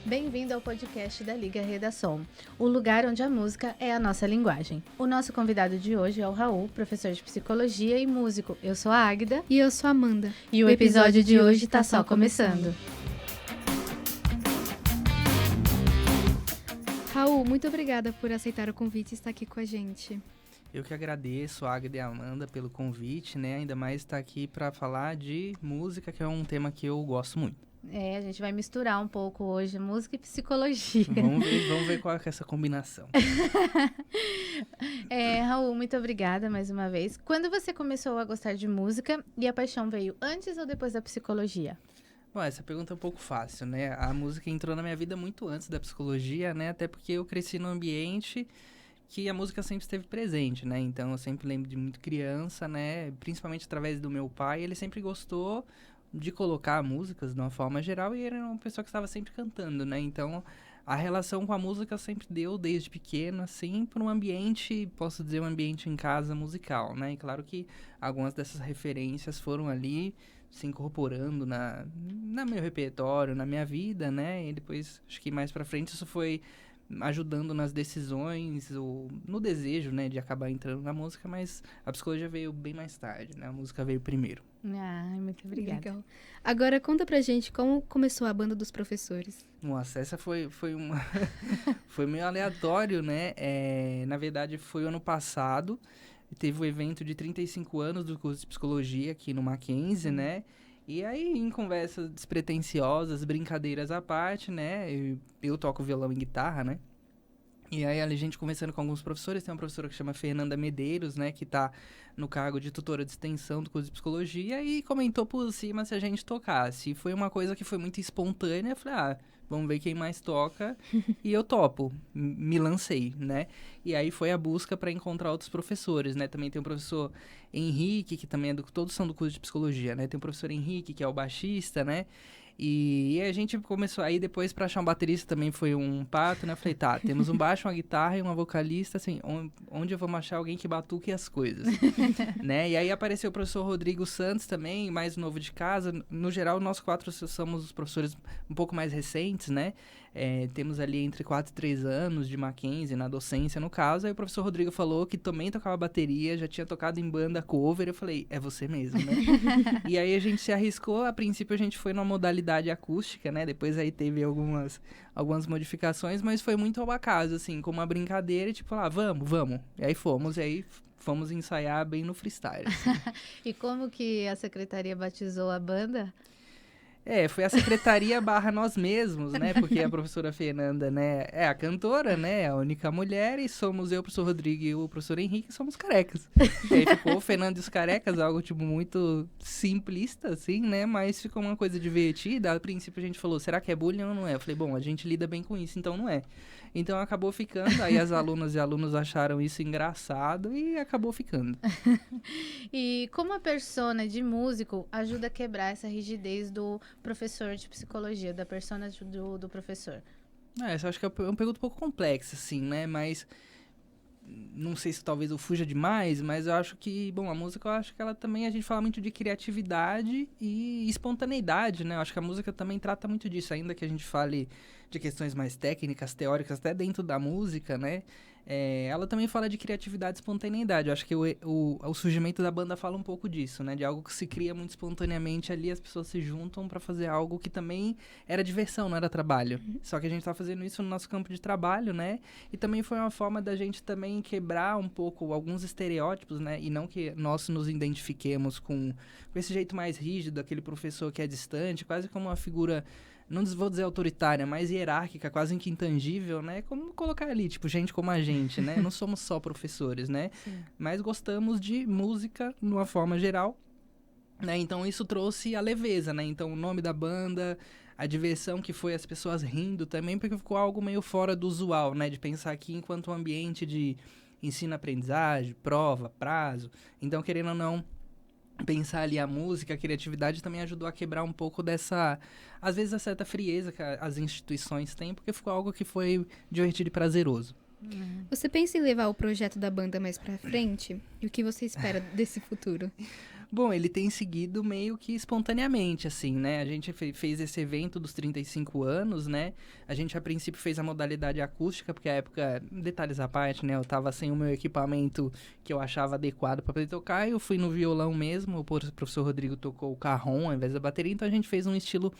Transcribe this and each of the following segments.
Bem-vindo ao podcast da Liga Redação, o lugar onde a música é a nossa linguagem. O nosso convidado de hoje é o Raul, professor de psicologia e músico. Eu sou a Águida. E eu sou a Amanda. E o episódio de hoje tá só começando. Raul, muito obrigada por aceitar o convite e estar aqui com a gente. Eu que agradeço a Águida e a Amanda pelo convite, né? Ainda mais estar aqui para falar de música, que é um tema que eu gosto muito. A gente vai misturar um pouco hoje música e psicologia. Vamos ver qual é essa combinação. Raul, muito obrigada mais uma vez. Quando você começou a gostar de música e a paixão veio antes ou depois da psicologia? Bom, essa pergunta é um pouco fácil, né? A música entrou na minha vida muito antes da psicologia, né? Até porque eu cresci num ambiente que a música sempre esteve presente, né? Então, eu sempre lembro de muito criança, né? Principalmente através do meu pai, ele sempre gostou de colocar músicas de uma forma geral e era uma pessoa que estava sempre cantando, né? Então, a relação com a música sempre deu desde pequeno, assim, para um ambiente, posso dizer, um ambiente em casa musical, né? E claro que algumas dessas referências foram ali se incorporando na meu repertório, na minha vida, né? E depois, acho que mais pra frente, isso foi ajudando nas decisões, no desejo, né, de acabar entrando na música, mas a psicologia veio bem mais tarde, né? A música veio primeiro. Muito obrigada. Legal. Agora, conta pra gente como começou a Banda dos Professores. Nossa, essa foi uma... foi meio aleatório, né? Na verdade, foi ano passado, teve o evento de 35 anos do curso de psicologia aqui no Mackenzie, né? E aí, em conversas despretensiosas, brincadeiras à parte, né? Eu toco violão e guitarra, né? E aí, a gente conversando com alguns professores, tem uma professora que chama Fernanda Medeiros, né? Que tá no cargo de tutora de extensão do curso de psicologia e comentou por cima se a gente tocasse. E foi uma coisa que foi muito espontânea. Eu falei, vamos ver quem mais toca. E eu topo. Me lancei, né? E aí foi a busca para encontrar outros professores, né? Também tem o professor Henrique, que também todos são do curso de psicologia, né? Tem o professor Henrique, que é o baixista, né? E a gente começou aí depois para achar um baterista também foi um pato, né? Eu falei, temos um baixo, uma guitarra e uma vocalista, assim, onde eu vou achar alguém que batuque as coisas, né? E aí apareceu o professor Rodrigo Santos também, mais novo de casa. No geral, nós quatro somos os professores um pouco mais recentes, né? Temos ali entre 4 e 3 anos de Mackenzie, na docência, no caso. Aí o professor Rodrigo falou que também tocava bateria, já tinha tocado em banda cover. Eu falei, é você mesmo, né? E aí a gente se arriscou. A princípio a gente foi numa modalidade acústica, né? Depois aí teve algumas modificações, mas foi muito ao acaso, assim, como uma brincadeira, tipo, vamos. E aí fomos ensaiar bem no freestyle. Assim. E como que a secretaria batizou a banda? Foi a secretaria / nós mesmos, né? Porque a professora Fernanda, né, é a cantora, né? A única mulher, e somos eu, o professor Rodrigo e o professor Henrique, somos carecas. E aí ficou o Fernando e os carecas, algo, tipo, muito simplista, assim, né? Mas ficou uma coisa divertida. A princípio a gente falou, será que é bullying ou não é? Eu falei, bom, a gente lida bem com isso, então não é. Então acabou ficando, aí as alunas e alunos acharam isso engraçado e acabou ficando. E como a persona de músico ajuda a quebrar essa rigidez do professor de psicologia, da persona do professor? Isso eu acho que é uma pergunta um pouco complexa, assim, né? Mas não sei se talvez eu fuja demais, mas eu acho que, bom, a música, eu acho que ela também, a gente fala muito de criatividade e espontaneidade, né? Eu acho que a música também trata muito disso, ainda que a gente fale de questões mais técnicas, teóricas, até dentro da música, né? Ela também fala de criatividade e espontaneidade. Eu acho que o surgimento da banda fala um pouco disso, né? De algo que se cria muito espontaneamente ali, as pessoas se juntam para fazer algo que também era diversão, não era trabalho. Só que a gente tá fazendo isso no nosso campo de trabalho, né? E também foi uma forma da gente também quebrar um pouco alguns estereótipos, né? E não que nós nos identifiquemos com esse jeito mais rígido, aquele professor que é distante, quase como uma figura, não vou dizer autoritária, mas hierárquica, quase que intangível, né? Como colocar ali, tipo, gente como a gente, né? Não somos só professores, né? Sim. Mas gostamos de música, de uma forma geral, né? Então, isso trouxe a leveza, né? Então, o nome da banda, a diversão que foi as pessoas rindo também, porque ficou algo meio fora do usual, né? De pensar aqui enquanto um ambiente de ensino-aprendizagem, prova, prazo. Então, querendo ou não, pensar ali a música, a criatividade também ajudou a quebrar um pouco dessa, às vezes, a certa frieza que as instituições têm, porque ficou algo que foi divertido e prazeroso. Você pensa em levar o projeto da banda mais pra frente? E o que você espera desse futuro? Bom, ele tem seguido meio que espontaneamente, assim, né? A gente fez esse evento dos 35 anos, né? A gente, a princípio, fez a modalidade acústica, porque a época, detalhes à parte, né? Eu tava sem o meu equipamento que eu achava adequado para poder tocar. Eu fui no violão mesmo, o professor Rodrigo tocou o carrom ao invés da bateria, então a gente fez um estilo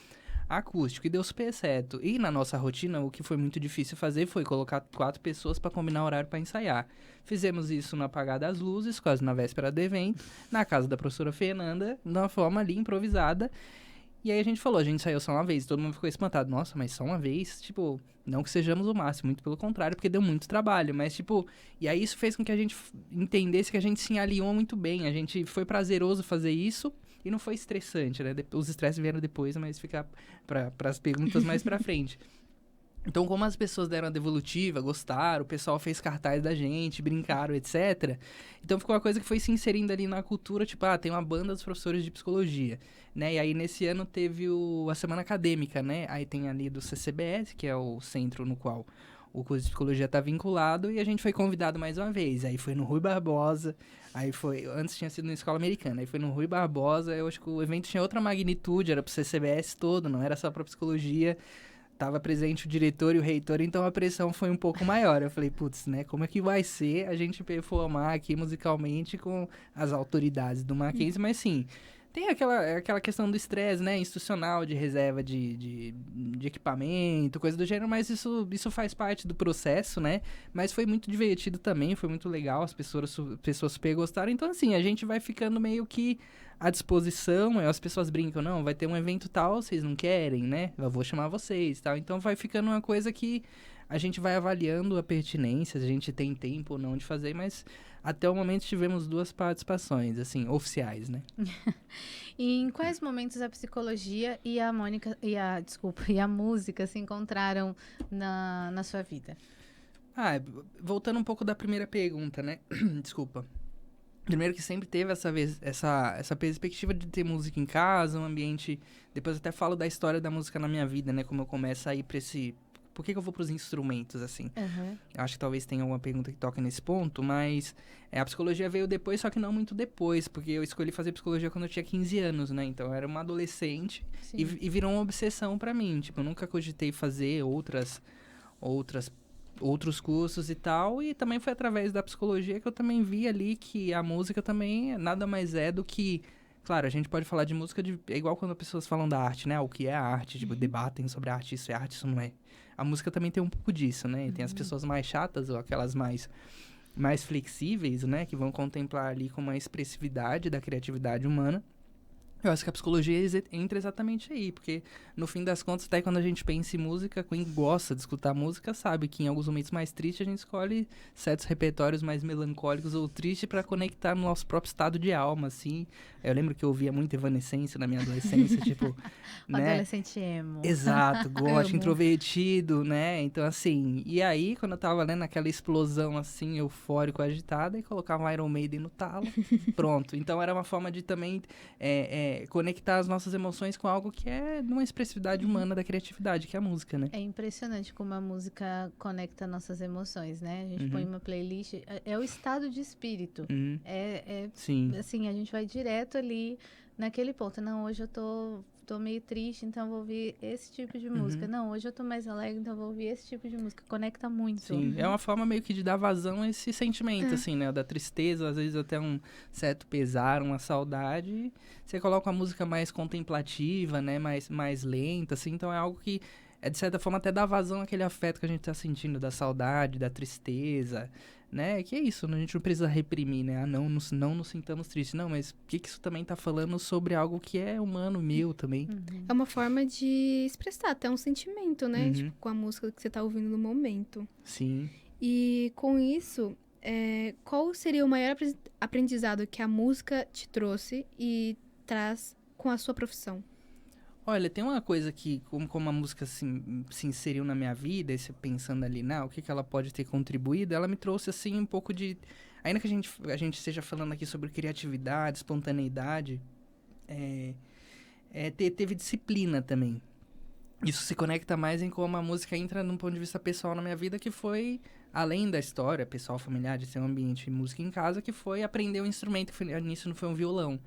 acústico e deu super certo. E na nossa rotina, o que foi muito difícil fazer foi colocar 4 pessoas para combinar horário para ensaiar. Fizemos isso no apagar das luzes, quase na véspera do evento, na casa da professora Fernanda, de uma forma ali improvisada. E aí a gente falou, a gente saiu só uma vez, todo mundo ficou espantado. Nossa, mas só uma vez? Tipo, não que sejamos o máximo, muito pelo contrário, porque deu muito trabalho. Mas, tipo, e aí isso fez com que a gente entendesse que a gente se alinhou muito bem. A gente foi prazeroso fazer isso e não foi estressante, né? Os estresses vieram depois, mas fica para as perguntas mais pra frente. Então, como as pessoas deram a devolutiva, gostaram, o pessoal fez cartaz da gente, brincaram, etc. Então, ficou uma coisa que foi se inserindo ali na cultura, tipo, tem uma banda dos professores de psicologia, né? E aí, nesse ano, teve a semana acadêmica, né? Aí tem ali do CCBS, que é o centro no qual o curso de psicologia está vinculado, e a gente foi convidado mais uma vez. Aí foi no Rui Barbosa, aí foi... Antes tinha sido na Escola Americana, aí foi no Rui Barbosa, eu acho que o evento tinha outra magnitude, era pro CCBS todo, não era só pra psicologia. Tava presente o diretor e o reitor, então a pressão foi um pouco maior. Eu falei, putz, né, como é que vai ser a gente performar aqui musicalmente com as autoridades do Mackenzie? Mas sim, tem aquela questão do estresse, né, institucional, de reserva de equipamento, coisa do gênero, mas isso faz parte do processo, né? Mas foi muito divertido também, foi muito legal, as pessoas super gostaram. Então, assim, a gente vai ficando meio que à disposição, as pessoas brincam, não, vai ter um evento tal, vocês não querem, né? Eu vou chamar vocês, tal. Então vai ficando uma coisa que a gente vai avaliando a pertinência, a gente tem tempo ou não de fazer, mas até o momento tivemos 2 participações, assim, oficiais, né? E em quais momentos a psicologia e a Mônica, e a música se encontraram na sua vida? Voltando um pouco da primeira pergunta, né? Desculpa. Primeiro que sempre teve essa perspectiva de ter música em casa, um ambiente... Depois até falo da história da música na minha vida, né? Como eu começo a ir pra esse... Por que eu vou pros instrumentos, assim? Uhum. Eu acho que talvez tenha alguma pergunta que toca nesse ponto, mas a psicologia veio depois, só que não muito depois, porque eu escolhi fazer psicologia quando eu tinha 15 anos, né? Então eu era uma adolescente e virou uma obsessão pra mim. Tipo, eu nunca cogitei fazer outros cursos e tal, e também foi através da psicologia que eu também vi ali que a música também nada mais é do que... Claro, a gente pode falar de música é igual quando as pessoas falam da arte, né? O que é a arte, tipo, debatem sobre a arte, isso é arte, isso não é. A música também tem um pouco disso, né? E tem as pessoas mais chatas ou aquelas mais flexíveis, né? Que vão contemplar ali com uma expressividade da criatividade humana. Eu acho que a psicologia entra exatamente aí, porque no fim das contas, até quando a gente pensa em música, quem gosta de escutar música sabe que em alguns momentos mais tristes a gente escolhe certos repertórios mais melancólicos ou tristes para conectar no nosso próprio estado de alma, assim. Eu lembro que eu ouvia muito Evanescence na minha adolescência, tipo, né? Adolescente emo. Exato, gótico, Amo. introvertido, né? Então, assim, e aí, quando eu tava, né, naquela explosão, assim, eufórico, agitada, e colocava um Iron Maiden no talo, pronto. Então, era uma forma de também conectar as nossas emoções com algo que é uma expressividade humana da criatividade, que é a música, né? É impressionante como a música conecta nossas emoções, né? A gente põe uma playlist, é o estado de espírito. Uhum. Sim. Assim, a gente vai direto ali naquele ponto. Não, hoje eu tô meio triste, então vou ouvir esse tipo de música. Não, hoje eu tô mais alegre, então vou ouvir esse tipo de música. Conecta muito. Sim, é uma forma meio que de dar vazão a esse sentimento, assim, né? Da tristeza, às vezes até um certo pesar, uma saudade. Você coloca uma música mais contemplativa, né? Mais lenta, assim. Então é algo que, de certa forma, até dá vazão àquele afeto que a gente tá sentindo, da saudade, da tristeza, né? Que é isso, né? A gente não precisa reprimir, né? Não nos sintamos tristes. Não, mas o que isso também tá falando sobre algo que é humano, meu também. É uma forma de expressar até um sentimento, né? Uhum. Tipo, com a música que você tá ouvindo no momento. Sim. E com isso, qual seria o maior aprendizado que a música te trouxe e traz com a sua profissão? Olha, tem uma coisa que, como a música se inseriu na minha vida, e você pensando ali, o que ela pode ter contribuído, ela me trouxe, assim, um pouco de... Ainda que a gente esteja falando aqui sobre criatividade, espontaneidade, teve disciplina também. Isso se conecta mais em como a música entra num ponto de vista pessoal na minha vida, que foi, além da história pessoal, familiar, de ser um ambiente de música em casa, que foi aprender um instrumento, que nisso não foi um violão.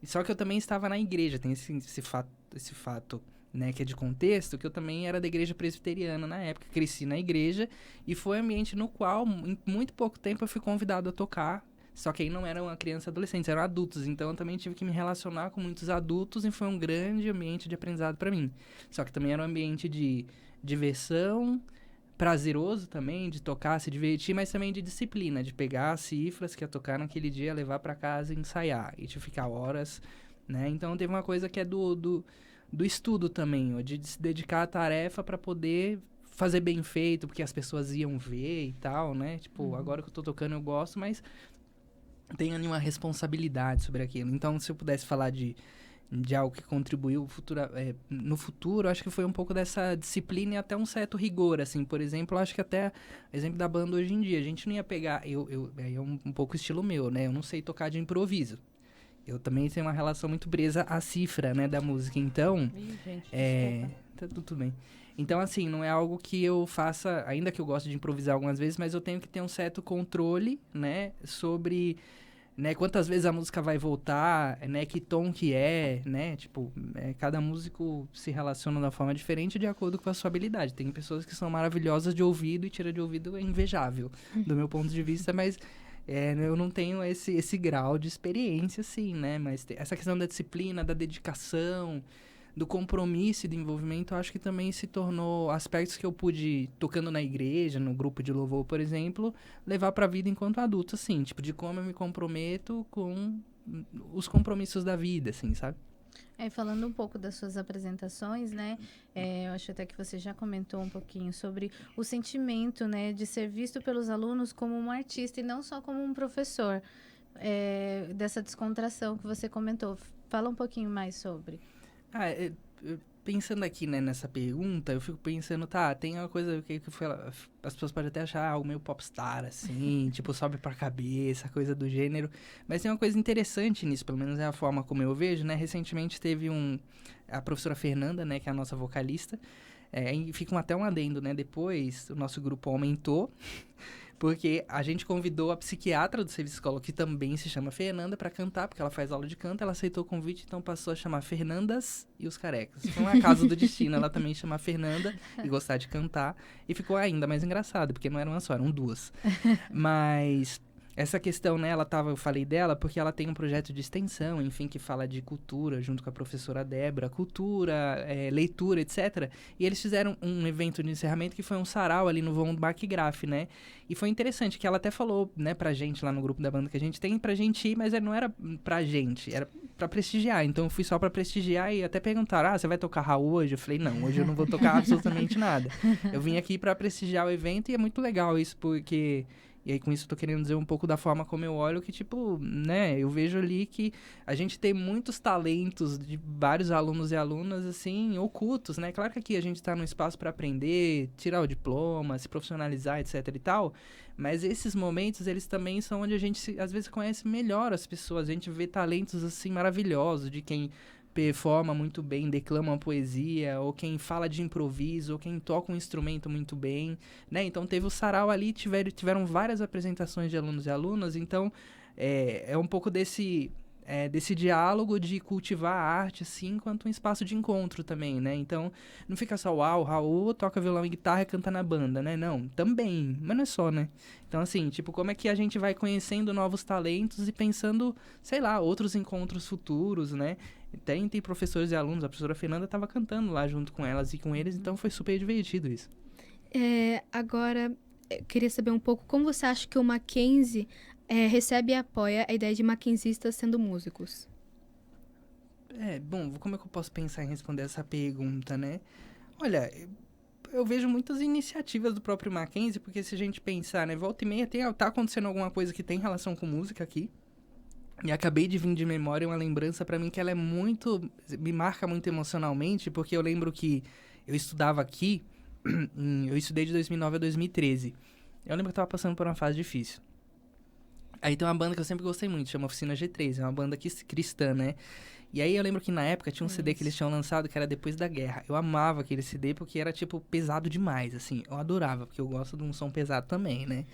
Só que eu também estava na igreja, tem esse fato, né, que é de contexto, que eu também era da igreja presbiteriana na época, cresci na igreja, e foi um ambiente no qual, em muito pouco tempo, eu fui convidado a tocar, só que aí não eram crianças e adolescentes, eram adultos, então eu também tive que me relacionar com muitos adultos, e foi um grande ambiente de aprendizado para mim. Só que também era um ambiente de diversão, prazeroso também, de tocar, se divertir, mas também de disciplina, de pegar as cifras que ia tocar naquele dia, levar para casa e ensaiar, e de ficar horas, né? Então teve uma coisa que é do estudo também, ó, de se dedicar à tarefa para poder fazer bem feito, porque as pessoas iam ver e tal, né? Tipo, agora que eu tô tocando eu gosto, mas tenho ali uma responsabilidade sobre aquilo. Então, se eu pudesse falar de algo que contribuiu no futuro, acho que foi um pouco dessa disciplina e até um certo rigor, assim. Por exemplo, acho que até, exemplo da banda hoje em dia, a gente não ia pegar... Aí é um pouco estilo meu, né? Eu não sei tocar de improviso. Eu também tenho uma relação muito presa à cifra, né, da música. Então, Ih, gente, tá tudo bem. Então, assim, não é algo que eu faça, ainda que eu goste de improvisar algumas vezes, mas eu tenho que ter um certo controle, né, sobre, né, quantas vezes a música vai voltar, né, que tom que é, né, tipo, cada músico se relaciona de uma forma diferente de acordo com a sua habilidade. Tem pessoas que são maravilhosas de ouvido e tira de ouvido é invejável, do meu ponto de vista, mas... eu não tenho esse grau de experiência, assim, né? Mas essa questão da disciplina, da dedicação, do compromisso e do envolvimento, eu acho que também se tornou aspectos que eu pude, tocando na igreja, no grupo de louvor, por exemplo, levar para a vida enquanto adulto, assim. Tipo, de como eu me comprometo com os compromissos da vida, assim, sabe? Falando um pouco das suas apresentações, né? Eu acho até que você já comentou um pouquinho sobre o sentimento, né, de ser visto pelos alunos como um artista e não só como um professor. Dessa descontração que você comentou. Fala um pouquinho mais sobre. Pensando aqui, né, nessa pergunta, eu fico pensando, tem uma coisa que as pessoas podem até achar algo meio popstar, assim, tipo, sobe pra cabeça, coisa do gênero, mas tem uma coisa interessante nisso, pelo menos é a forma como eu vejo, né, recentemente teve a professora Fernanda, né, que é a nossa vocalista, e fica até um adendo, né, depois o nosso grupo aumentou, porque a gente convidou a psiquiatra do serviço escola, que também se chama Fernanda, para cantar, porque ela faz aula de canto, ela aceitou o convite, então passou a chamar Fernandas e os Carecas. Foi um acaso do destino, ela também chamar Fernanda e gostar de cantar, e ficou ainda mais engraçado, porque não era uma só, eram duas. Mas... essa questão, né, eu falei dela porque ela tem um projeto de extensão, enfim, que fala de cultura, junto com a professora Débora, cultura, leitura, etc. E eles fizeram um evento de encerramento que foi um sarau ali no vão do Baquigraf, né? E foi interessante que ela até falou, né, pra gente lá no grupo da banda que a gente tem, pra gente ir, mas não era pra gente, era pra prestigiar. Então eu fui só pra prestigiar e até perguntaram, você vai tocar Raul hoje? Eu falei, não, hoje eu não vou tocar absolutamente nada. Eu vim aqui pra prestigiar o evento e é muito legal isso, porque... e aí, com isso, eu tô querendo dizer um pouco da forma como eu olho, que, tipo, né, eu vejo ali que a gente tem muitos talentos de vários alunos e alunas, assim, ocultos, né? Claro que aqui a gente tá num espaço para aprender, tirar o diploma, se profissionalizar, etc e tal, mas esses momentos, eles também são onde a gente, às vezes, conhece melhor as pessoas, a gente vê talentos, assim, maravilhosos de quem... performa muito bem, declama uma poesia, ou quem fala de improviso, ou quem toca um instrumento muito bem, né? Então, teve o sarau ali, tiveram várias apresentações de alunos e alunas, então, é um pouco desse diálogo de cultivar a arte, assim, enquanto um espaço de encontro também, né? Então, não fica só, o Raul toca violão e guitarra e canta na banda, né? Não, também, mas não é só, né? Então, assim, tipo, como é que a gente vai conhecendo novos talentos e pensando, sei lá, outros encontros futuros, né? Tem professores e alunos, a professora Fernanda estava cantando lá junto com elas e com eles, então foi super divertido isso. Agora, eu queria saber um pouco como você acha que o Mackenzie recebe e apoia a ideia de mackenzistas sendo músicos. Bom, como é que eu posso pensar em responder essa pergunta, né? Olha, eu vejo muitas iniciativas do próprio Mackenzie, porque se a gente pensar, né, volta e meia tá acontecendo alguma coisa que tem relação com música aqui. E acabei de vir de memória uma lembrança pra mim que ela me marca muito emocionalmente, porque eu lembro que eu estudava aqui, eu estudei de 2009 a 2013. Eu lembro que eu tava passando por uma fase difícil. Aí tem uma banda que eu sempre gostei muito, chama Oficina G3, é uma banda cristã, né? E aí eu lembro que na época tinha um CD que eles tinham lançado que era Depois da Guerra. Eu amava aquele CD porque era, tipo, pesado demais, assim. Eu adorava, porque eu gosto de um som pesado também, né?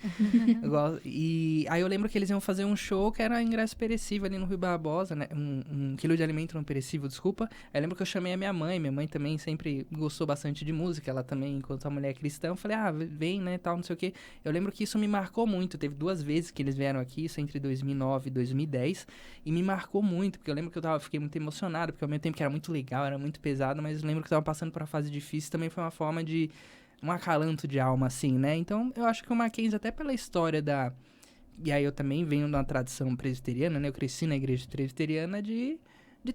E aí eu lembro que eles iam fazer um show que era ingresso perecível ali no Rui Barbosa, né? Um quilo de alimento não perecível, desculpa. Aí eu lembro que eu chamei a minha mãe também sempre gostou bastante de música, ela também, enquanto a mulher é cristã, eu falei, vem, né, tal, não sei o quê. Eu lembro que isso me marcou muito, teve 2 vezes que eles vieram aqui, isso entre 2009 e 2010, e me marcou muito, porque eu lembro que fiquei muito emocionado, porque ao mesmo tempo que era muito legal, era muito pesado, mas eu lembro que eu tava passando por uma fase difícil, também foi uma forma de um acalanto de alma, assim, né? Então, eu acho que o Mackenzie, até pela história e aí eu também venho de uma tradição presbiteriana, né? Eu cresci na igreja presbiteriana de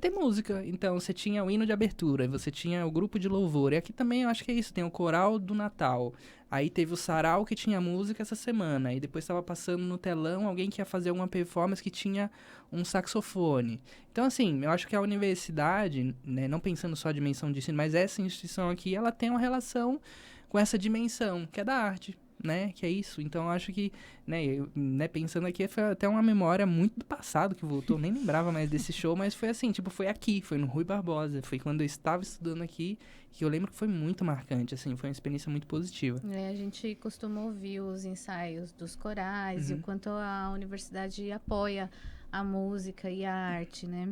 ter música. Então, você tinha o hino de abertura, você tinha o grupo de louvor. E aqui também eu acho que é isso, tem o coral do Natal. Aí teve o sarau que tinha música essa semana. E depois estava passando no telão alguém que ia fazer alguma performance que tinha um saxofone. Então, assim, eu acho que a universidade, né, não pensando só a dimensão de ensino, mas essa instituição aqui, ela tem uma relação com essa dimensão, que é da arte, né? Que é isso. Então, eu acho que, né, pensando aqui, foi até uma memória muito do passado que voltou. Nem lembrava mais desse show, mas foi assim, tipo, foi aqui, foi no Rui Barbosa. Foi quando eu estava estudando aqui, que eu lembro que foi muito marcante, assim, foi uma experiência muito positiva. A gente costuma ouvir os ensaios dos corais e o quanto a universidade apoia a música e a arte, né?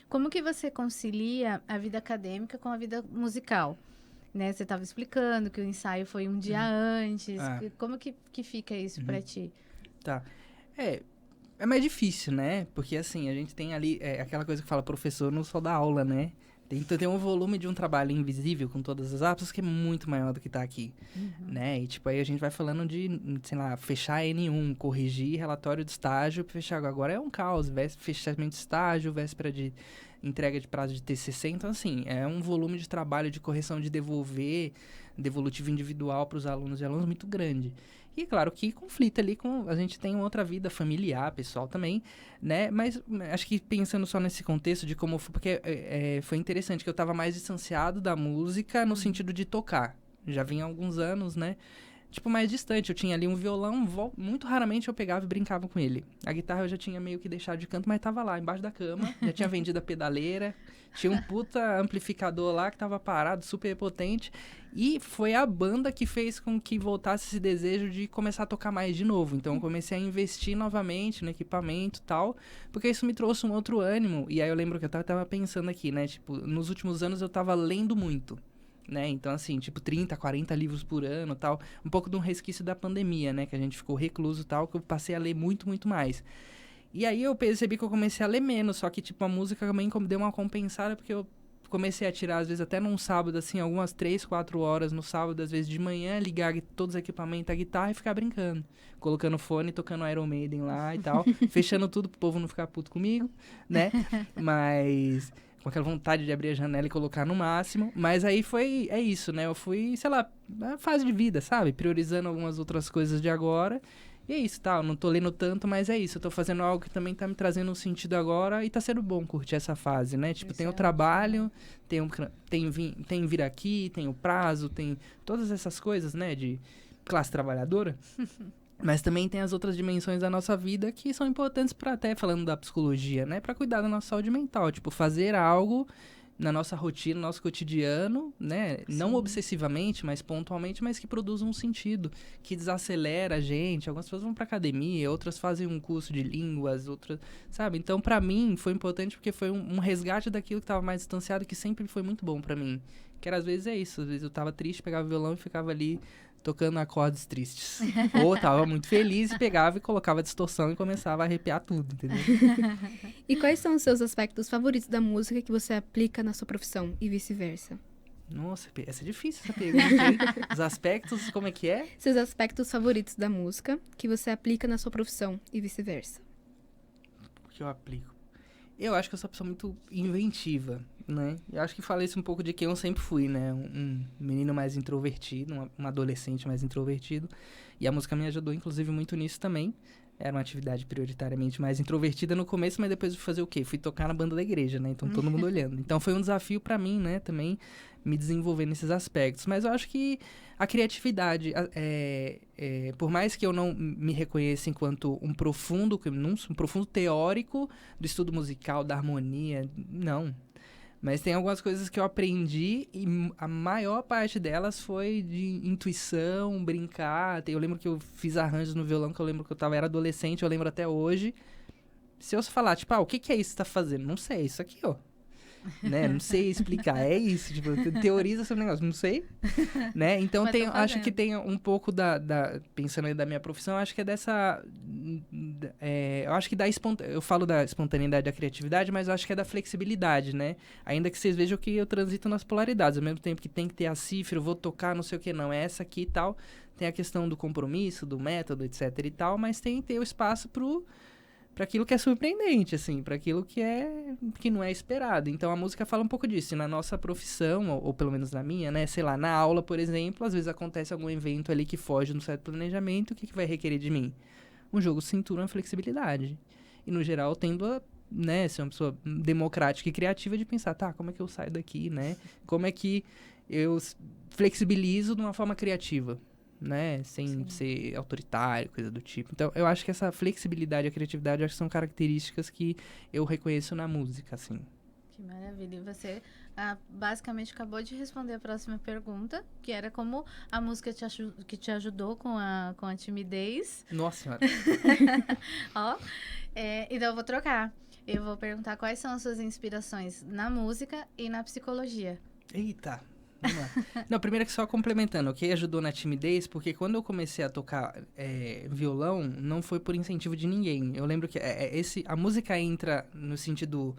Como que você concilia a vida acadêmica com a vida musical? Né? Você estava explicando que o ensaio foi um dia antes. Como que fica isso pra ti? Tá. É mais difícil, né? Porque, assim, a gente tem ali aquela coisa que fala, professor não só dá aula, né? Então tem um volume de um trabalho invisível com todas as apps que é muito maior do que tá aqui, né? E, tipo, aí a gente vai falando de, sei lá, fechar N1, corrigir relatório de estágio, fechar agora é um caos, fechamento de estágio, véspera de entrega de prazo de TCC. Então, assim, é um volume de trabalho de correção de devolutivo individual para os alunos e alunos muito grande. E, claro, que conflita ali com... A gente tem outra vida familiar, pessoal também, né? Mas acho que pensando só nesse contexto de como... Porque foi interessante que eu estava mais distanciado da música no sentido de tocar. Já vinha há alguns anos, né? Tipo, mais distante. Eu tinha ali um violão, muito raramente eu pegava e brincava com ele. A guitarra eu já tinha meio que deixado de canto, mas tava lá, embaixo da cama. Já tinha vendido a pedaleira. Tinha um puta amplificador lá que tava parado, super potente. E foi a banda que fez com que voltasse esse desejo de começar a tocar mais de novo. Então, eu comecei a investir novamente no equipamento e tal, porque isso me trouxe um outro ânimo. E aí eu lembro que eu tava pensando aqui, né? Tipo, nos últimos anos eu tava lendo muito. Né? Então, assim, tipo, 30, 40 livros por ano e tal. Um pouco de um resquício da pandemia, né? Que a gente ficou recluso e tal, que eu passei a ler muito, muito mais. E aí eu percebi que eu comecei a ler menos, só que, tipo, a música também deu uma compensada, porque eu comecei a tirar, às vezes, até num sábado, assim, algumas 3, 4 horas no sábado, às vezes de manhã, ligar todos os equipamentos, a guitarra e ficar brincando. Colocando fone, tocando Iron Maiden lá e tal. Fechando tudo pro povo não ficar puto comigo, né? Mas... com aquela vontade de abrir a janela e colocar no máximo. Mas aí é isso, né? Eu fui, sei lá, na fase de vida, sabe? Priorizando algumas outras coisas de agora. E é isso, tá? Eu não tô lendo tanto, mas é isso. Eu tô fazendo algo que também tá me trazendo um sentido agora e tá sendo bom curtir essa fase, né? Tipo, tem o trabalho, tem vir aqui, tem o prazo, tem todas essas coisas, né? De classe trabalhadora. Mas também tem as outras dimensões da nossa vida que são importantes para até falando da psicologia, né? Para cuidar da nossa saúde mental. Tipo, fazer algo na nossa rotina, no nosso cotidiano, né? Sim. Não obsessivamente, mas pontualmente, mas que produza um sentido, que desacelera a gente. Algumas pessoas vão para academia, outras fazem um curso de línguas, outras, sabe? Então, para mim, foi importante porque foi um resgate daquilo que estava mais distanciado, que sempre foi muito bom para mim. Que era, às vezes, é isso. Às vezes eu tava triste, pegava o violão e ficava ali tocando acordes tristes. Ou tava muito feliz e pegava e colocava distorção e começava a arrepiar tudo, entendeu? E quais são os seus aspectos favoritos da música que você aplica na sua profissão e vice-versa? Nossa, essa é difícil essa pergunta, hein? Os aspectos, como é que é? Seus aspectos favoritos da música que você aplica na sua profissão e vice-versa. O que eu aplico? Eu acho que eu sou uma pessoa muito inventiva, né? Eu acho que falei isso um pouco de quem eu sempre fui, né? Um menino mais introvertido, um adolescente mais introvertido. E a música me ajudou, inclusive, muito nisso também, Era uma atividade prioritariamente mais introvertida no começo, mas depois eu fui fazer o quê? Fui tocar na banda da igreja, né? Então, todo mundo olhando. Então, foi um desafio pra mim, né? Também me desenvolver nesses aspectos. Mas eu acho que a criatividade, por mais que eu não me reconheça enquanto um profundo teórico do estudo musical, da harmonia, não. Mas tem algumas coisas que eu aprendi e a maior parte delas foi de intuição, brincar. Eu lembro que eu fiz arranjos no violão, que eu lembro que era adolescente, eu lembro até hoje. Se eu falar, tipo, o que é isso que você tá fazendo? Não sei, isso aqui, ó. Né? Não sei explicar, é isso. Tipo, teoriza sobre o negócio, não sei. Né? Então, acho que tem um pouco pensando aí da minha profissão, acho que é dessa... eu acho que eu falo da espontaneidade, da criatividade, mas eu acho que é da flexibilidade, né? Ainda que vocês vejam que eu transito nas polaridades. Ao mesmo tempo que tem que ter a cifra, eu vou tocar, não sei o que, não. É essa aqui e tal. Tem a questão do compromisso, do método, etc e tal. Mas tem que ter o espaço para aquilo que é surpreendente, assim, para aquilo que não é esperado. Então, a música fala um pouco disso. E na nossa profissão, ou pelo menos na minha, né? Sei lá, na aula, por exemplo, às vezes acontece algum evento ali que foge de um certo planejamento. O que vai requerer de mim? Um jogo de cintura, uma flexibilidade. E, no geral, eu tendo a, né, ser uma pessoa democrática e criativa de pensar, como é que eu saio daqui, né? Como é que eu flexibilizo de uma forma criativa? Né? Sem ser autoritário, coisa do tipo. Então, eu acho que essa flexibilidade e a criatividade acho que são características que eu reconheço na música, assim. Que maravilha. E você basicamente acabou de responder a próxima pergunta, que era como a música que te ajudou com a timidez. Nossa Senhora. Então, eu vou trocar. Eu vou perguntar quais são as suas inspirações na música e na psicologia. Eita! Vamos lá. Não, primeiro que só complementando, o que ajudou na timidez, porque quando eu comecei a tocar violão, não foi por incentivo de ninguém. Eu lembro que a música entra no sentido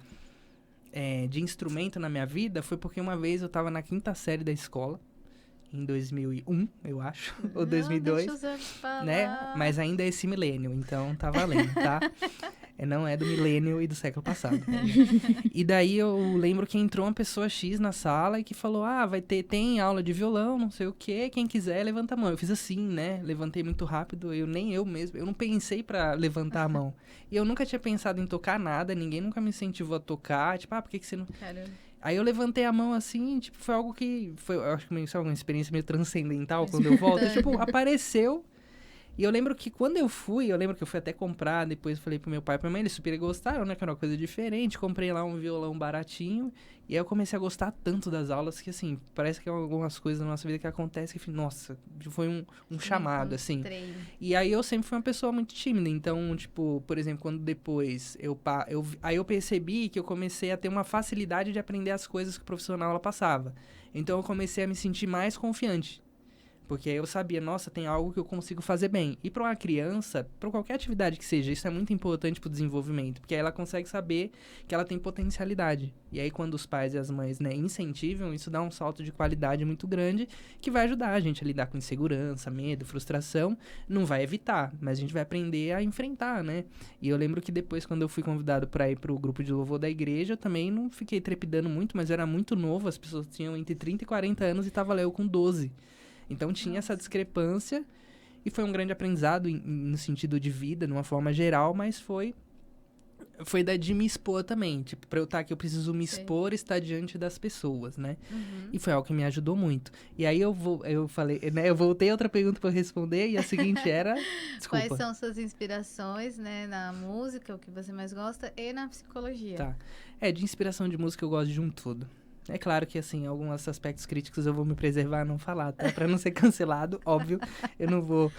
de instrumento na minha vida, foi porque uma vez eu tava na 5ª série da escola, em 2001, eu acho, ou 2002, deixa eu falar. Né? Mas ainda é esse milênio, então tá valendo, tá? Não é do milênio e do século passado. E daí eu lembro que entrou uma pessoa X na sala e que falou, tem aula de violão, não sei o quê, quem quiser levanta a mão. Eu fiz assim, né? Levantei muito rápido, eu não pensei pra levantar a mão. E eu nunca tinha pensado em tocar nada, ninguém nunca me incentivou a tocar, tipo, por que você não... Caramba. Aí eu levantei a mão assim, tipo, foi algo que eu acho que foi uma experiência meio transcendental quando eu volto, tipo, apareceu. E eu lembro que quando eu fui até comprar, depois eu falei pro meu pai e pra minha mãe, eles super gostaram, né? Que era uma coisa diferente. Comprei lá um violão baratinho. E aí eu comecei a gostar tanto das aulas que, assim, parece que algumas coisas na nossa vida que acontecem que, nossa, foi um chamado, assim. E aí eu sempre fui uma pessoa muito tímida. Então, tipo, por exemplo, quando depois aí eu percebi que eu comecei a ter uma facilidade de aprender as coisas que o professor na aula passava. Então eu comecei a me sentir mais confiante. Porque aí eu sabia, nossa, tem algo que eu consigo fazer bem. E para uma criança, para qualquer atividade que seja, isso é muito importante para o desenvolvimento. Porque aí ela consegue saber que ela tem potencialidade. E aí quando os pais e as mães, né, incentivam, isso dá um salto de qualidade muito grande que vai ajudar a gente a lidar com insegurança, medo, frustração. Não vai evitar, mas a gente vai aprender a enfrentar, né? E eu lembro que depois, quando eu fui convidado para ir para o grupo de louvor da igreja, eu também não fiquei trepidando muito, mas eu era muito novo. As pessoas tinham entre 30 e 40 anos e tava lá eu com 12. Então tinha essa discrepância e foi um grande aprendizado no sentido de vida, de uma forma geral, mas foi de me expor também. Tipo, pra eu estar aqui, eu preciso me expor e estar diante das pessoas, né? Uhum. E foi algo que me ajudou muito. E aí eu falei, né? Eu voltei a outra pergunta pra responder e a seguinte era... Desculpa. Quais são suas inspirações, né? Na música, o que você mais gosta, e na psicologia? Tá. De inspiração de música eu gosto de um todo. É claro que, assim, alguns aspectos críticos eu vou me preservar a não falar, tá? Pra não ser cancelado, óbvio. Eu não vou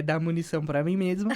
dar munição pra mim mesmo.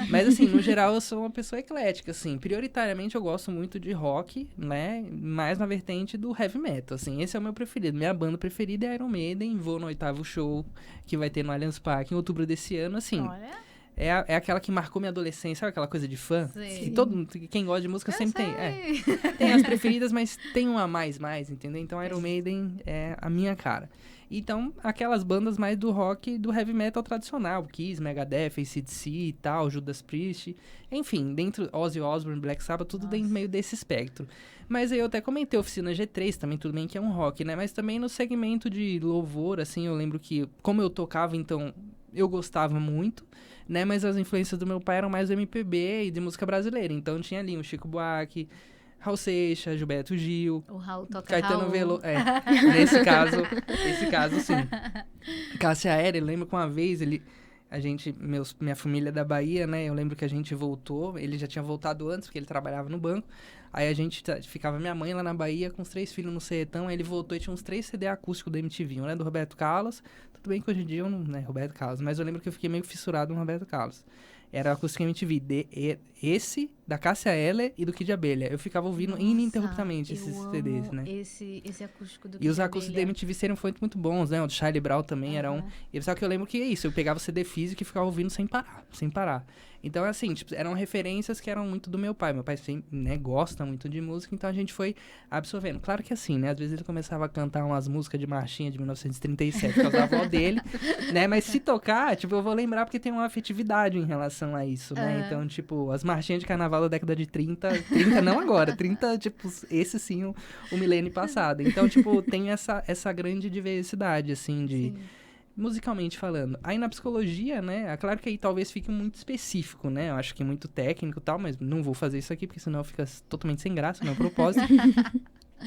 Mas, assim, no geral, eu sou uma pessoa eclética, assim. Prioritariamente, eu gosto muito de rock, né? Mais na vertente do heavy metal, assim. Esse é o meu preferido. Minha banda preferida é Iron Maiden. Vou no 8º show que vai ter no Allianz Parque em outubro desse ano, assim. Olha... É aquela que marcou minha adolescência, sabe aquela coisa de fã? Sim. Que quem gosta de música sempre tem. Tem as preferidas, mas tem uma mais, entendeu? Então Iron Maiden é a minha cara. Então, aquelas bandas mais do rock, do heavy metal tradicional, Kiss, Megadeth, AC/DC e tal, Judas Priest, enfim, dentro Ozzy Osbourne, Black Sabbath, tudo dentro meio desse espectro. Mas aí eu até comentei Oficina G3 também, tudo bem que é um rock, né? Mas também no segmento de louvor, assim, eu lembro que, como eu tocava, então... eu gostava muito, né? Mas as influências do meu pai eram mais do MPB e de música brasileira. Então tinha ali o Chico Buarque, Raul Seixas, Gilberto Gil, O Raul toca Caetano Raul. Veloso. Nesse caso, sim. Cássia Eller, eu lembro que uma vez minha família é da Bahia, né? Eu lembro que a gente voltou, ele já tinha voltado antes, porque ele trabalhava no banco. Aí a gente ficava minha mãe lá na Bahia com os 3 filhos no Sertão, aí ele voltou e tinha uns 3 CD acústicos da MTV, um, né, do Roberto Carlos. Tudo bem que hoje em dia eu não, né, Roberto Carlos, mas eu lembro que eu fiquei meio fissurado no Roberto Carlos. Era acústica MTV, esse, da Cássia Eller e do Kid Abelha. Eu ficava ouvindo ininterruptamente esses CDs, né? Esse acústico do E os Kid acústicos da Abelha. MTV seriam muito bons, né? O do Charlie Brown também era um. E só que eu lembro que é isso, eu pegava o CD físico e ficava ouvindo sem parar. Então, assim, tipo, eram referências que eram muito do meu pai. Meu pai sempre, né, gosta muito de música, então a gente foi absorvendo. Claro que assim, né? Às vezes ele começava a cantar umas músicas de marchinha de 1937, por causa da avó dele, né? Mas se tocar, tipo, eu vou lembrar porque tem uma afetividade em relação a isso, né? Então, tipo, as marchinhas de carnaval da década de 30 não agora, 30, tipo, esse sim, o milênio passado. Então, tipo, tem essa grande diversidade, assim, de... Sim. musicalmente falando. Aí na psicologia, né, é claro que aí talvez fique muito específico, né, eu acho que é muito técnico e tal, mas não vou fazer isso aqui, porque senão fica totalmente sem graça, não é propósito.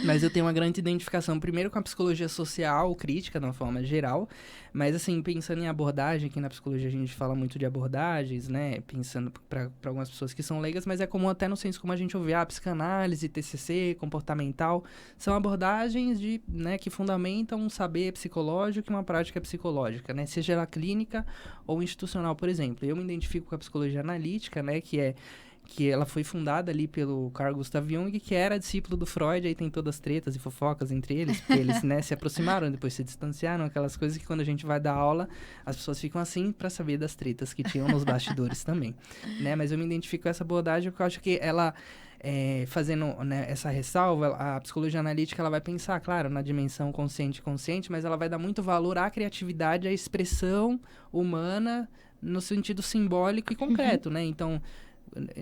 Mas eu tenho uma grande identificação, primeiro com a psicologia social, crítica, de uma forma geral, mas assim, pensando em abordagem, aqui na psicologia a gente fala muito de abordagens, né, pensando para algumas pessoas que são leigas, mas é comum até no senso como a gente ouve, psicanálise, TCC, comportamental, são abordagens né, que fundamentam um saber psicológico e uma prática psicológica, né, seja ela clínica ou institucional, por exemplo. Eu me identifico com a psicologia analítica, né, que ela foi fundada ali pelo Carl Gustav Jung, que era discípulo do Freud, aí tem todas as tretas e fofocas entre eles, porque eles, né, se aproximaram, depois se distanciaram, aquelas coisas que quando a gente vai dar aula, as pessoas ficam assim para saber das tretas que tinham nos bastidores também, né, mas eu me identifico com essa abordagem porque eu acho que ela, fazendo, né, essa ressalva, a psicologia analítica, ela vai pensar, claro, na dimensão consciente, mas ela vai dar muito valor à criatividade, à expressão humana, no sentido simbólico e concreto, né, então...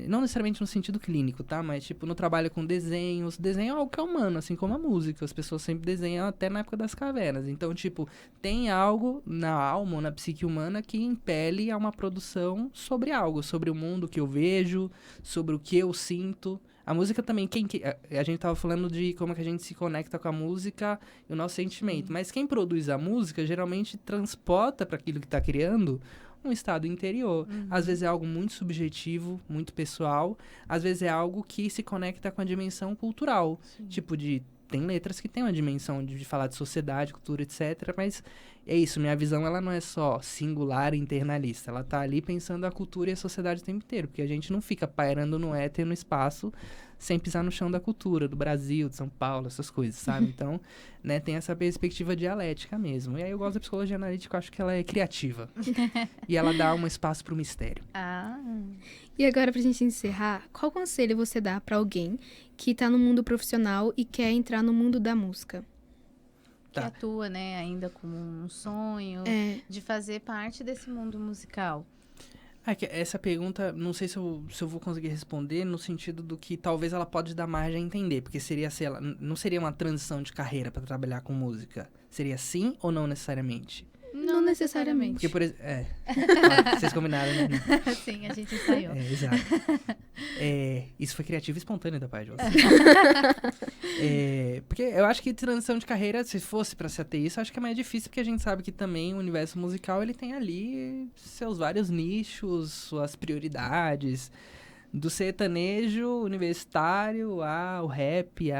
não necessariamente no sentido clínico, tá? Mas, tipo, no trabalho com desenhos. Desenho é algo que é humano, assim como a música. As pessoas sempre desenham até na época das cavernas. Então, tipo, tem algo na alma ou na psique humana que impele a uma produção sobre algo. Sobre o mundo que eu vejo, sobre o que eu sinto. A música também, a gente tava falando de como que a gente se conecta com a música e o nosso sentimento. Mas quem produz a música, geralmente transporta para aquilo que tá criando um estado interior. Às vezes é algo muito subjetivo, muito pessoal. Às vezes é algo que se conecta com a dimensão cultural. Sim. Tipo, tem letras que tem uma dimensão de falar de sociedade, cultura, etc. Mas é isso, minha visão ela não é só singular e internalista. Ela tá ali pensando a cultura e a sociedade o tempo inteiro. Porque a gente não fica pairando no éter, no espaço, sem pisar no chão da cultura, do Brasil, de São Paulo, essas coisas, sabe? Então, né, tem essa perspectiva dialética mesmo. E aí eu gosto da psicologia analítica, eu acho que ela é criativa. E ela dá um espaço pro mistério. E agora, pra gente encerrar, qual conselho você dá pra alguém que tá no mundo profissional e quer entrar no mundo da música? Que atua, né, ainda como um sonho de fazer parte desse mundo musical. Essa pergunta, não sei se eu vou conseguir responder no sentido do que talvez ela pode dar margem a entender, porque não seria uma transição de carreira para trabalhar com música. Seria sim ou não necessariamente? Não necessariamente. Porque, por exemplo, vocês combinaram, né? Sim, a gente ensaiou. Exato. Isso foi criativo e espontâneo da parte de vocês. Porque eu acho que transição de carreira, se fosse pra se ater isso, acho que é mais difícil, porque a gente sabe que também o universo musical, ele tem ali seus vários nichos, suas prioridades, do sertanejo universitário ao rap,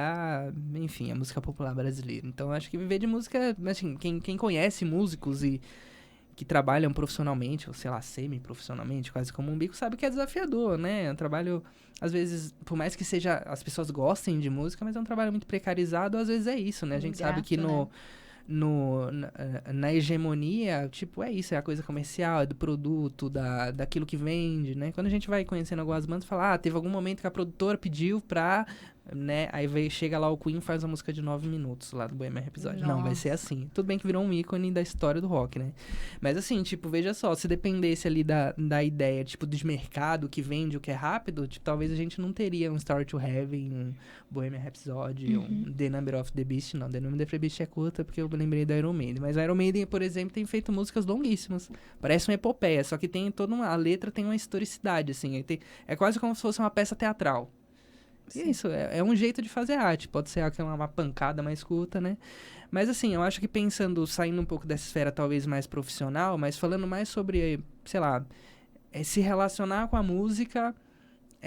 enfim, a música popular brasileira. Então, acho que viver de música, assim, quem conhece músicos e que trabalham profissionalmente, ou sei lá, semi-profissionalmente, quase como um bico, sabe que é desafiador, né? É um trabalho, às vezes, por mais que as pessoas gostem de música, mas é um trabalho muito precarizado, às vezes é isso, né? A gente sabe que na hegemonia, tipo, é isso, é a coisa comercial, é do produto, daquilo que vende, né? Quando a gente vai conhecendo algumas bandas, fala, teve algum momento que a produtora pediu pra né? Aí chega lá o Queen e faz uma música de 9 minutos lá do Bohemian Rhapsody. Não, vai ser assim. Tudo bem que virou um ícone da história do rock, né? Mas assim, tipo, veja só, se dependesse ali da ideia, tipo, de mercado que vende o que é rápido, tipo, talvez a gente não teria um Stairway to Heaven, um Bohemian Rhapsody, um The Number of the Beast. Não, The Number of the Beast é curta porque eu lembrei da Iron Maiden. Mas a Iron Maiden, por exemplo, tem feito músicas longuíssimas. Parece uma epopeia, só que tem toda a letra tem uma historicidade, assim. É quase como se fosse uma peça teatral. E é isso, é um jeito de fazer arte. Pode ser uma pancada mais curta, né? Mas assim, eu acho que pensando, saindo um pouco dessa esfera talvez mais profissional, mas falando mais sobre, sei lá, se relacionar com a música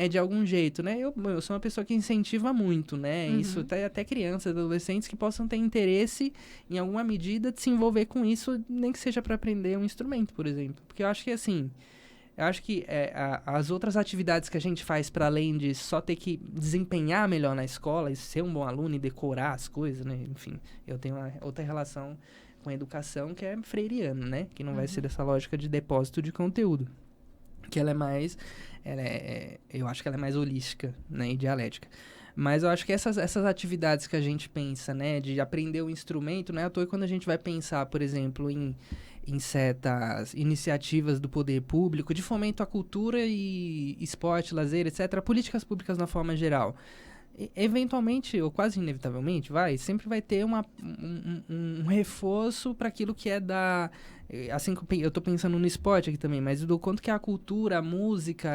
de algum jeito, né? Eu sou uma pessoa que incentiva muito, né? Isso até crianças, adolescentes que possam ter interesse em alguma medida de se envolver com isso, nem que seja para aprender um instrumento, por exemplo. Porque eu acho que assim... Eu acho que as outras atividades que a gente faz para além de só ter que desempenhar melhor na escola e ser um bom aluno e decorar as coisas, né? Enfim, eu tenho uma outra relação com a educação que é freiriana, né? Que não vai ser dessa lógica de depósito de conteúdo. Que ela é mais... eu acho que ela é mais holística, né? E dialética. Mas eu acho que essas atividades que a gente pensa, né? De aprender o instrumento, não é à toa quando a gente vai pensar, por exemplo, em certas iniciativas do poder público de fomento à cultura e esporte, lazer, etc., políticas públicas na forma geral. Eventualmente, ou quase inevitavelmente, sempre vai ter um reforço para aquilo que é da... Assim, eu estou pensando no esporte aqui também, mas do quanto que a cultura, a música...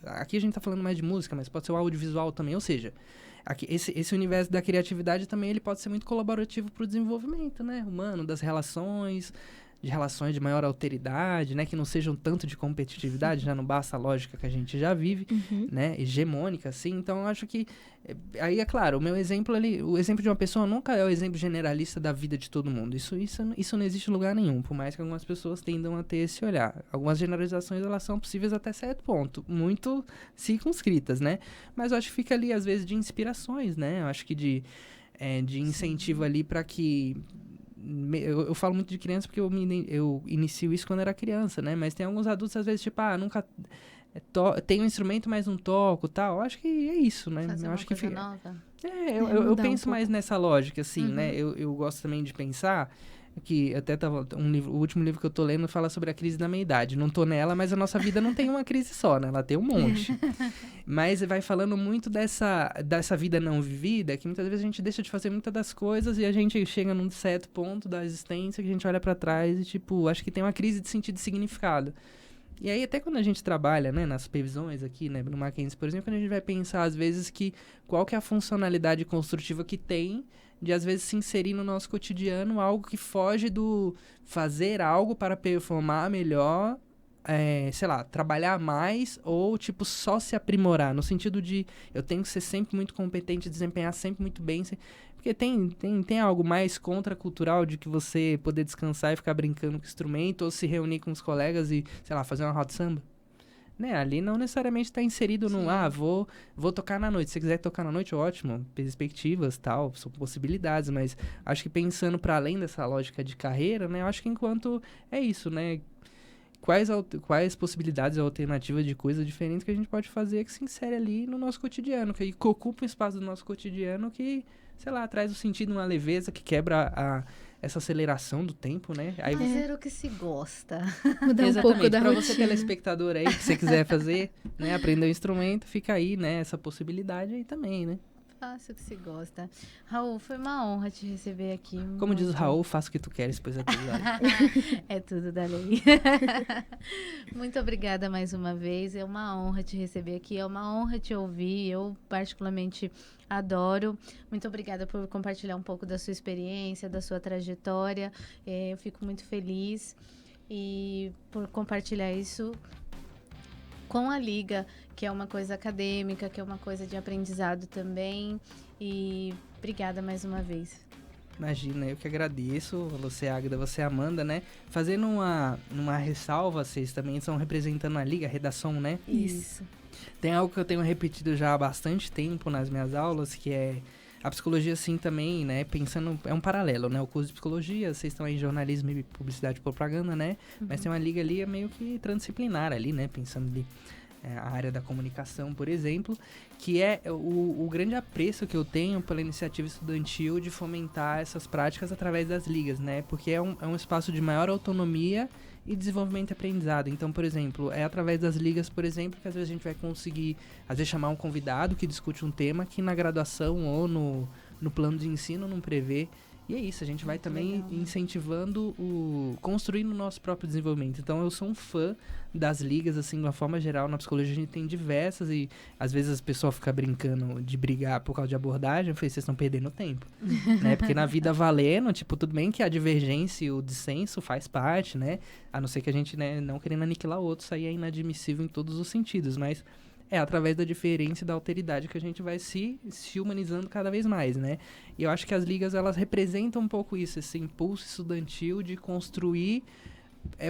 aqui a gente está falando mais de música, mas pode ser o audiovisual também, ou seja... Aqui, esse universo da criatividade também ele pode ser muito colaborativo para o desenvolvimento, né, humano, das relações de maior alteridade, né, que não sejam tanto de competitividade, já não basta a lógica que a gente já vive, né, hegemônica, assim. Então, eu acho que aí é claro, o meu exemplo ali, o exemplo de uma pessoa nunca é o exemplo generalista da vida de todo mundo. Isso não existe em lugar nenhum, por mais que algumas pessoas tendam a ter esse olhar. Algumas generalizações elas são possíveis até certo ponto, muito circunscritas, né? Mas eu acho que fica ali às vezes de inspirações, né? Eu acho que de incentivo ali para que eu falo muito de criança porque eu inicio isso quando era criança, né? Mas tem alguns adultos, às vezes, tipo, nunca... tenho um instrumento, mas não toco, tal. Eu acho que é isso, né? Fazer eu uma acho que coisa nova. eu penso mais nessa lógica, assim, né? Eu gosto também de pensar que até tava o último livro que eu tô lendo fala sobre a crise da meia-idade. Não tô nela, mas a nossa vida não tem uma crise só, né? Ela tem um monte. Mas vai falando muito dessa vida não vivida, que muitas vezes a gente deixa de fazer muitas das coisas e a gente chega num certo ponto da existência que a gente olha pra trás e, tipo, acho que tem uma crise de sentido e significado. E aí, até quando a gente trabalha, né, nas supervisões aqui, né, no Mackenzie, por exemplo, quando a gente vai pensar, às vezes, qual que é a funcionalidade construtiva que tem de, às vezes, se inserir no nosso cotidiano algo que foge do fazer algo para performar melhor, sei lá, trabalhar mais ou, tipo, só se aprimorar, no sentido de eu tenho que ser sempre muito competente, desempenhar sempre muito bem, porque tem algo mais contracultural de que você poder descansar e ficar brincando com o instrumento ou se reunir com os colegas e, sei lá, fazer uma roda de samba? Né? Ali não necessariamente está inserido no, vou tocar na noite. Se você quiser tocar na noite, ótimo. Perspectivas, tal, são possibilidades, mas acho que pensando para além dessa lógica de carreira, né? Eu acho que enquanto é isso, né? Quais possibilidades ou alternativas de coisas diferentes que a gente pode fazer que se insere ali no nosso cotidiano, que ocupa um espaço do nosso cotidiano que, sei lá, traz o sentido, uma leveza que quebra essa aceleração do tempo, né? Aí Fazer o que se gosta. Mudar um pouco da pra rotina. você telespectador aí, que você quiser fazer, né, aprender um instrumento, fica aí, né, essa possibilidade aí também, né? Faça o que se gosta. Raul, foi uma honra te receber aqui. Como diz o Raul, faça o que tu queres, pois é tudo da lei. É tudo da lei. Muito obrigada mais uma vez. É uma honra te receber aqui. É uma honra te ouvir. Eu, particularmente, adoro. Muito obrigada por compartilhar um pouco da sua experiência, da sua trajetória. Eu fico muito feliz e por compartilhar isso com a Liga, que é uma coisa acadêmica, que é uma coisa de aprendizado também. E obrigada mais uma vez. Imagina, eu que agradeço, você, Águeda, você, Amanda, né? Fazendo uma ressalva, vocês também estão representando a Liga, a redação, né? Isso. Tem algo que eu tenho repetido já há bastante tempo nas minhas aulas, que é a psicologia, sim, também, né? Pensando, é um paralelo, né? O curso de psicologia, vocês estão aí em jornalismo e publicidade e propaganda, né? Mas tem uma liga ali, é meio que transdisciplinar ali, né? Pensando ali a área da comunicação, por exemplo, que é o grande apreço que eu tenho pela iniciativa estudantil de fomentar essas práticas através das ligas, né? Porque é um espaço de maior autonomia e desenvolvimento e aprendizado. Então, por exemplo, é através das ligas, por exemplo, que às vezes a gente vai conseguir, às vezes, chamar um convidado que discute um tema que na graduação ou no plano de ensino não prevê. E é isso, a gente vai também legal, né? incentivando, construindo o nosso próprio desenvolvimento. Então, eu sou um fã das ligas, assim, de uma forma geral. Na psicologia a gente tem diversas e às vezes as pessoas ficam brincando de brigar por causa de abordagem. Eu falei, vocês estão perdendo tempo, né? Porque na vida valendo, tipo, tudo bem que a divergência e o dissenso faz parte, né? A não ser que a gente, né, não querendo aniquilar o outro, isso aí é inadmissível em todos os sentidos, mas é através da diferença e da alteridade que a gente vai se humanizando cada vez mais, né? E eu acho que as ligas, elas representam um pouco isso, esse impulso estudantil de construir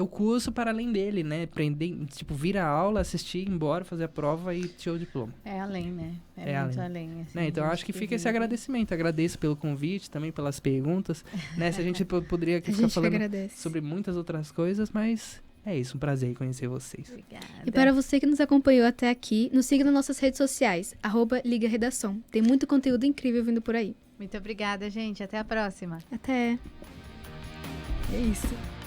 o curso para além dele, né? Aprender, tipo, vir a aula, assistir, ir embora, fazer a prova e tirar o diploma. É além, né? É É muito além. além. Assim, Né? Então, eu a acho que gente fica esse vive. agradecimento. Agradeço pelo convite, também pelas perguntas, né? Se a gente poderia A aqui ficar gente que falando agradece. sobre muitas outras coisas, mas é isso, um prazer conhecer vocês. Obrigada. E para você que nos acompanhou até aqui, nos siga nas nossas redes sociais, @Liga Redação. Tem muito conteúdo incrível vindo por aí. Muito obrigada, gente. Até a próxima. Até! É isso.